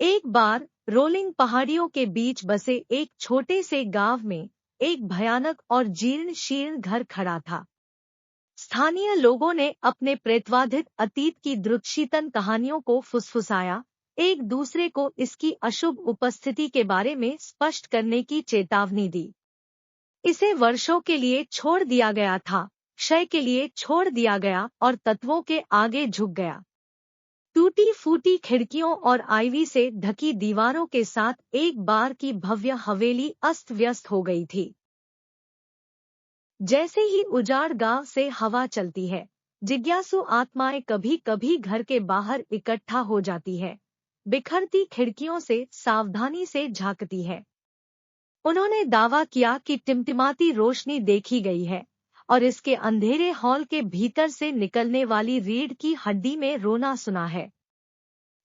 एक बार रोलिंग पहाड़ियों के बीच बसे एक छोटे से गांव में एक भयानक और जीर्ण शीर्ण घर खड़ा था। स्थानीय लोगों ने अपने प्रेतवाधित अतीत की द्रुतशीतन कहानियों को फुसफुसाया, एक दूसरे को इसकी अशुभ उपस्थिति के बारे में स्पष्ट करने की चेतावनी दी। इसे वर्षों के लिए छोड़ दिया गया था, क्षय के लिए छोड़ दिया गया और तत्वों के आगे झुक गया। टूटी फूटी खिड़कियों और आईवी से ढकी दीवारों के साथ एक बार की भव्य हवेली अस्त व्यस्त हो गई थी। जैसे ही उजाड़ गांव से हवा चलती है, जिज्ञासु आत्माएं कभी कभी घर के बाहर इकट्ठा हो जाती है, बिखरती खिड़कियों से सावधानी से झांकती है। उन्होंने दावा किया कि टिमटिमाती रोशनी देखी गई है और इसके अंधेरे हॉल के भीतर से निकलने वाली रीढ़ की हड्डी में रोना सुना है।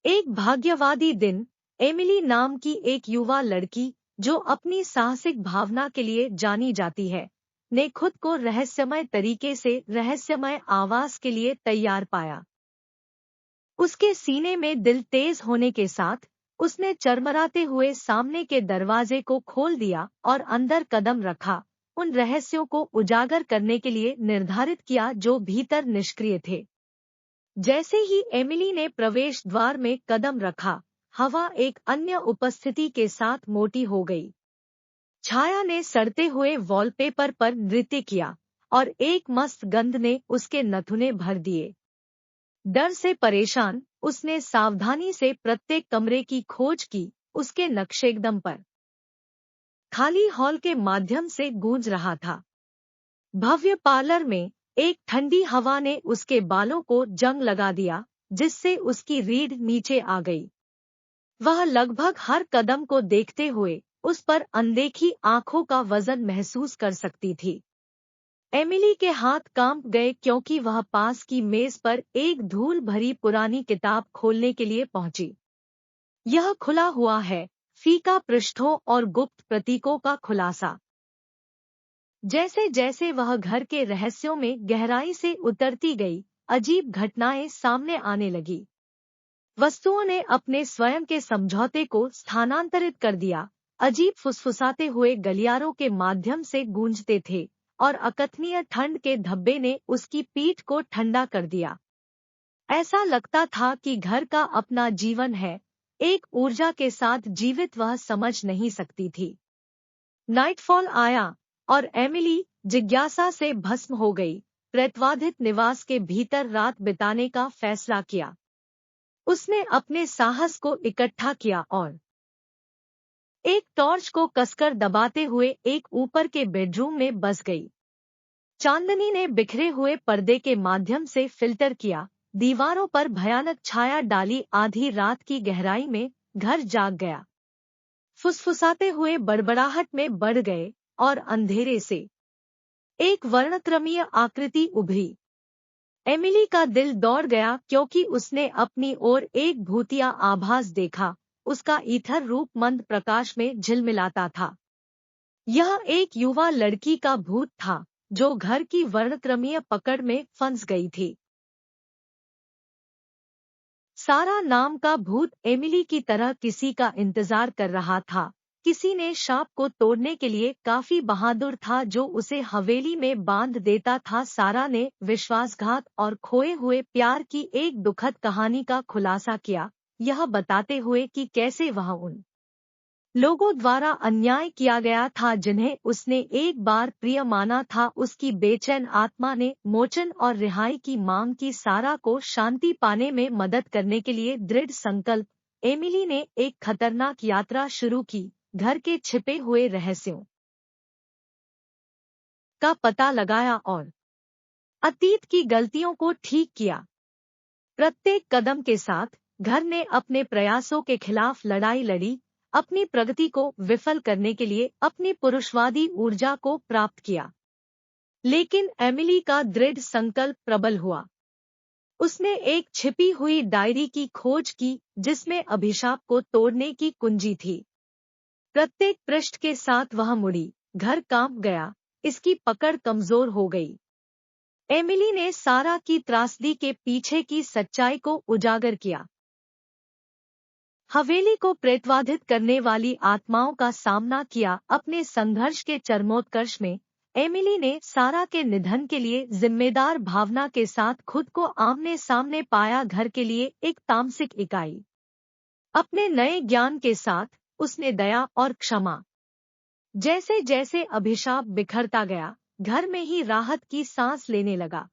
एक भाग्यवादी दिन, एमिली नाम की एक युवा लड़की, जो अपनी साहसिक भावना के लिए जानी जाती है, ने खुद को रहस्यमय तरीके से रहस्यमय आवास के लिए तैयार पाया। उसके सीने में दिल तेज होने के साथ उसने चरमराते हुए सामने के दरवाजे को खोल दिया और अंदर कदम रखा, उन रहस्यों को उजागर करने के लिए निर्धारित किया जो भीतर निष्क्रिय थे। जैसे ही एमिली ने प्रवेश द्वार में कदम रखा, हवा एक अन्य उपस्थिति के साथ मोटी हो गई। छाया ने सड़ते हुए वॉलपेपर पर नृत्य किया और एक मस्त गंध ने उसके नथुने भर दिए। डर से परेशान, उसने सावधानी से प्रत्येक कमरे की खोज की, उसके नक्शेकदम पर। खाली हॉल के माध्यम से गूंज रहा था। भव्य पार्लर में एक ठंडी हवा ने उसके बालों को जंग लगा दिया, जिससे उसकी रीढ़ नीचे आ गई। वह लगभग हर कदम को देखते हुए उस पर अनदेखी आंखों का वजन महसूस कर सकती थी। एमिली के हाथ कांप गए क्योंकि वह पास की मेज पर एक धूल भरी पुरानी किताब खोलने के लिए पहुंची। यह खुला हुआ है, फीका पृष्ठों और गुप्त प्रतीकों का खुलासा। जैसे जैसे वह घर के रहस्यों में गहराई से उतरती गई, अजीब घटनाएं सामने आने लगी। वस्तुओं ने अपने स्वयं के समझौते को स्थानांतरित कर दिया, अजीब फुसफुसाते हुए गलियारों के माध्यम से गूंजते थे और अकथनीय ठंड के धब्बे ने उसकी पीठ को ठंडा कर दिया। ऐसा लगता था कि घर का अपना जीवन है, एक ऊर्जा के साथ जीवित वह समझ नहीं सकती थी। नाइटफॉल आया और एमिली जिज्ञासा से भस्म हो गई, प्रेतवाधित निवास के भीतर रात बिताने का फैसला किया। उसने अपने साहस को इकट्ठा किया और एक टॉर्च को कसकर दबाते हुए एक ऊपर के बेडरूम में बस गई। चांदनी ने बिखरे हुए पर्दे के माध्यम से फिल्टर किया, दीवारों पर भयानक छाया डाली। आधी रात की गहराई में घर जाग गया। फुसफुसाते हुए बड़बड़ाहट में बढ़ गए और अंधेरे से एक वर्णक्रमीय आकृति उभरी। एमिली का दिल दौड़ गया क्योंकि उसने अपनी ओर एक भूतिया आभास देखा, उसका ईथर रूप मंद प्रकाश में झिलमिलाता था। यह एक युवा लड़की का भूत था जो घर की वर्णक्रमीय पकड़ में फंस गई थी। सारा नाम का भूत एमिली की तरह किसी का इंतजार कर रहा था, किसी ने शाप को तोड़ने के लिए काफी बहादुर था जो उसे हवेली में बांध देता था। सारा ने विश्वासघात और खोए हुए प्यार की एक दुखद कहानी का खुलासा किया, यह बताते हुए कि कैसे वह उन लोगों द्वारा अन्याय किया गया था जिन्हें उसने एक बार प्रिय माना था। उसकी बेचैन आत्मा ने मोचन और रिहाई की मांग की। सारा को शांति पाने में मदद करने के लिए दृढ़ संकल्प, एमिली ने एक खतरनाक यात्रा शुरू की, घर के छिपे हुए रहस्यों का पता लगाया और अतीत की गलतियों को ठीक किया। प्रत्येक कदम के साथ घर ने अपने प्रयासों के खिलाफ लड़ाई लड़ी, अपनी प्रगति को विफल करने के लिए अपनी पुरुषवादी ऊर्जा को प्राप्त किया। लेकिन एमिली का दृढ़ संकल्प प्रबल हुआ। उसने एक छिपी हुई डायरी की खोज की जिसमें अभिशाप को तोड़ने की कुंजी थी। प्रत्येक पृष्ठ के साथ वह मुड़ी, घर कांप गया, इसकी पकड़ कमजोर हो गई। एमिली ने सारा की त्रासदी के पीछे की सच्चाई को उजागर किया। हवेली को प्रेतवाधित करने वाली आत्माओं का सामना किया। अपने संघर्ष के चरमोत्कर्ष में एमिली ने सारा के निधन के लिए जिम्मेदार भावना के साथ खुद को आमने सामने पाया। घर के लिए एक तामसिक इकाई। अपने नए ज्ञान के साथ उसने दया और क्षमा। जैसे जैसे अभिशाप बिखरता गया, घर में ही राहत की सांस लेने लगा।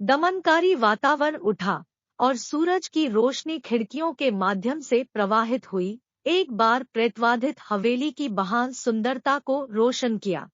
दमनकारी वातावरण उठा और सूरज की रोशनी खिड़कियों के माध्यम से प्रवाहित हुई। एक बार प्रेतवाधित हवेली की बहार सुंदरता को रोशन किया।